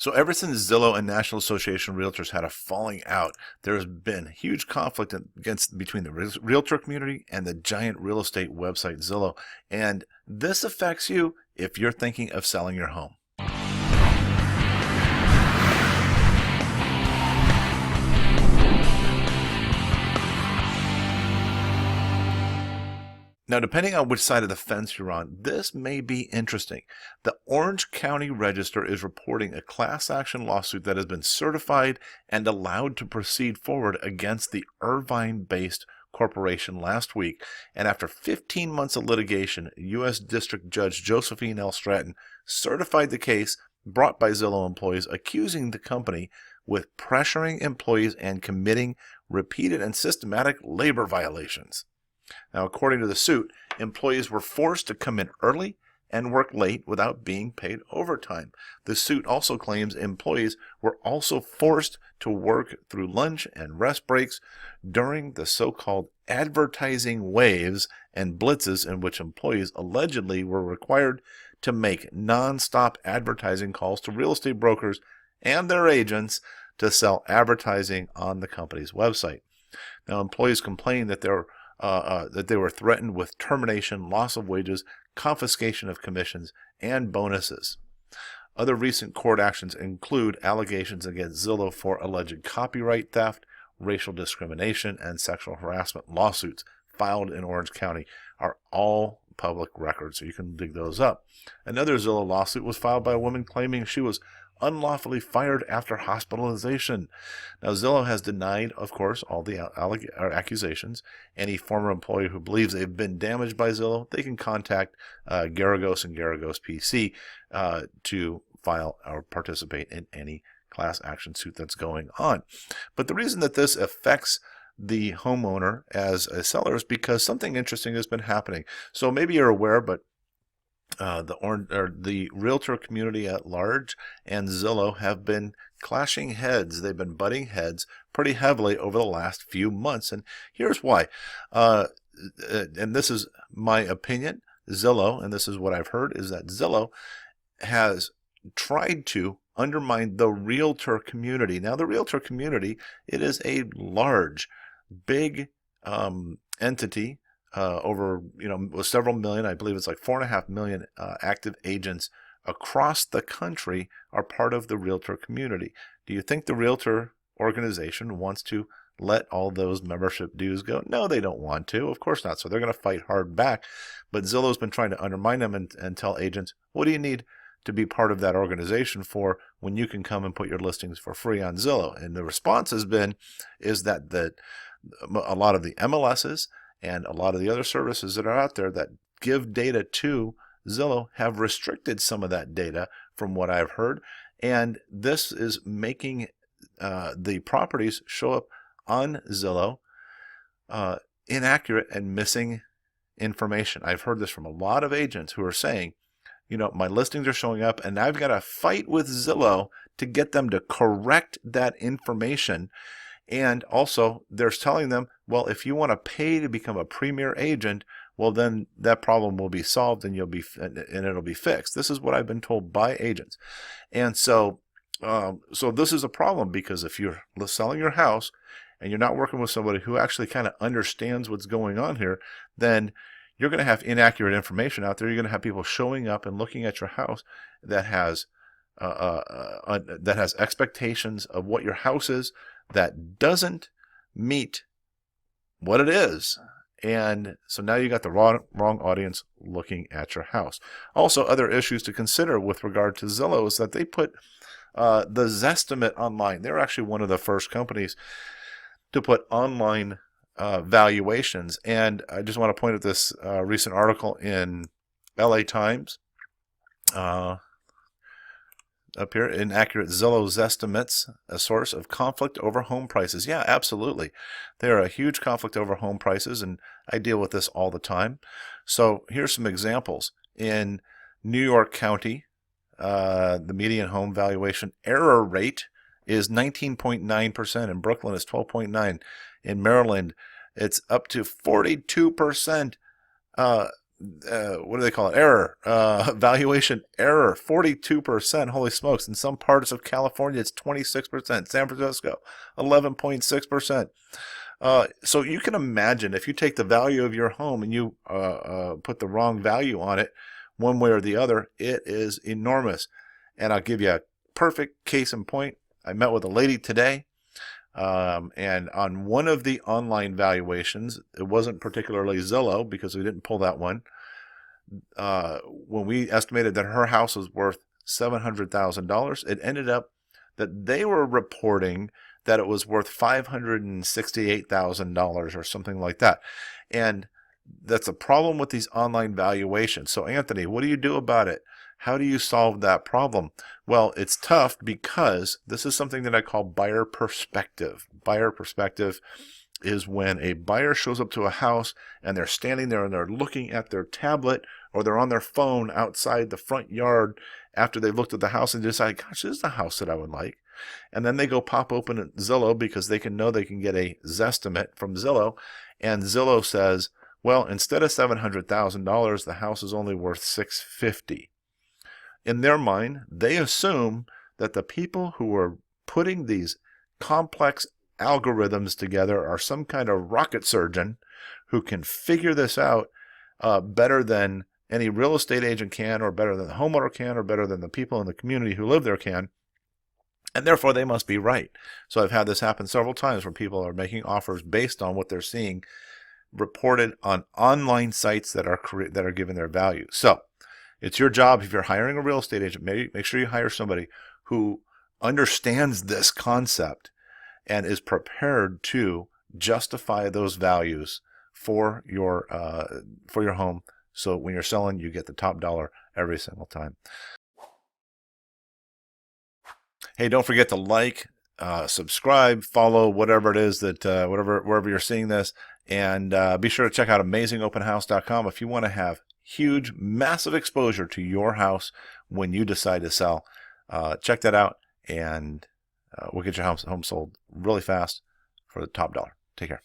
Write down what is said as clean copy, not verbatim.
So ever since Zillow and National Association of Realtors had a falling out, there has been huge conflict between the realtor community and the giant real estate website Zillow. And this affects you if you're thinking of selling your home. Now, depending on which side of the fence you're on, this may be interesting. The Orange County Register is reporting a class action lawsuit that has been certified and allowed to proceed forward against the Irvine-based corporation last week. And after 15 months of litigation, U.S. District Judge Josephine L. Stratton certified the case brought by Zillow employees accusing the company with pressuring employees and committing repeated and systematic labor violations. Now, according to the suit, employees were forced to come in early and work late without being paid overtime. The suit also claims employees were also forced to work through lunch and rest breaks during the so-called advertising waves and blitzes, in which employees allegedly were required to make non-stop advertising calls to real estate brokers and their agents to sell advertising on the company's website. Now, employees complained that they were threatened with termination, loss of wages, confiscation of commissions, and bonuses. Other recent court actions include allegations against Zillow for alleged copyright theft, racial discrimination, and sexual harassment. Lawsuits filed in Orange County are all public records, so you can dig those up. Another Zillow lawsuit was filed by a woman claiming she was unlawfully fired after hospitalization. Now, Zillow has denied, of course, all the accusations. Any former employee who believes they've been damaged by Zillow, they can contact Garagos and Garagos PC to file or participate in any class action suit that's going on. But the reason that this affects the homeowner as a seller is because something interesting has been happening. So maybe you're aware, but the realtor community at large and Zillow have been clashing heads. They've been butting heads pretty heavily over the last few months, and here's why. And this is my opinion. Zillow, and this is what I've heard, is that Zillow has tried to undermine the realtor community. Now, the realtor community, it is a large, big entity. Over, with several million, I believe it's like 4.5 million active agents across the country are part of the realtor community. Do you think the realtor organization wants to let all those membership dues go? No, they don't want to. Of course not. So they're going to fight hard back. But Zillow's been trying to undermine them and tell agents, what do you need to be part of that organization for when you can come and put your listings for free on Zillow? And the response has been is that a lot of the MLSs and a lot of the other services that are out there that give data to Zillow have restricted some of that data from what I've heard. And this is making the properties show up on Zillow inaccurate and missing information. I've heard this from a lot of agents who are saying, my listings are showing up and I've got to fight with Zillow to get them to correct that information. And also, they're telling them, well, if you want to pay to become a premier agent, well, then that problem will be solved and it'll be fixed. This is what I've been told by agents. And so this is a problem, because if you're selling your house and you're not working with somebody who actually kind of understands what's going on here, then you're going to have inaccurate information out there. You're going to have people showing up and looking at your house that has expectations of what your house is that doesn't meet what it is. And so now you got the wrong audience looking at your house. Also, other issues to consider with regard to Zillow is that they put the Zestimate online. They're actually one of the first companies to put online valuations. And I just want to point at this recent article in LA Times. Up here, inaccurate Zillow Zestimates, a source of conflict over home prices. Yeah, absolutely. There are a huge conflict over home prices, and I deal with this all the time. So here's some examples. In New York County, the median home valuation error rate is 19.9%. In Brooklyn, it's 12.9%. In Maryland, it's up to 42% what do they call it? Error. Valuation error. 42%. Holy smokes. In some parts of California, it's 26%. San Francisco, 11.6%. So you can imagine if you take the value of your home and you put the wrong value on it, one way or the other, it is enormous. And I'll give you a perfect case in point. I met with a lady today, and on one of the online valuations, it wasn't particularly Zillow because we didn't pull that one. When we estimated that her house was worth $700,000, it ended up that they were reporting that it was worth $568,000 or something like that. And that's a problem with these online valuations. So Anthony, what do you do about it? How do you solve that problem? Well, it's tough because this is something that I call buyer perspective. Buyer perspective is when a buyer shows up to a house and they're standing there and they're looking at their tablet or they're on their phone outside the front yard after they've looked at the house and decide, gosh, this is the house that I would like. And then they go pop open at Zillow because they can get a Zestimate from Zillow. And Zillow says, well, instead of $700,000, the house is only worth $650,000. In their mind, they assume that the people who are putting these complex algorithms together are some kind of rocket surgeon who can figure this out better than any real estate agent can, or better than the homeowner can, or better than the people in the community who live there can. And therefore, they must be right. So I've had this happen several times where people are making offers based on what they're seeing reported on online sites that are given their value. So it's your job, if you're hiring a real estate agent, make sure you hire somebody who understands this concept and is prepared to justify those values for your home. So when you're selling, you get the top dollar every single time. Hey, don't forget to like, subscribe, follow, whatever it is that wherever you're seeing this, and be sure to check out AmazingOpenHouse.com if you want to have huge, massive exposure to your house when you decide to sell. Check that out, and we'll get your home sold really fast for the top dollar. Take care.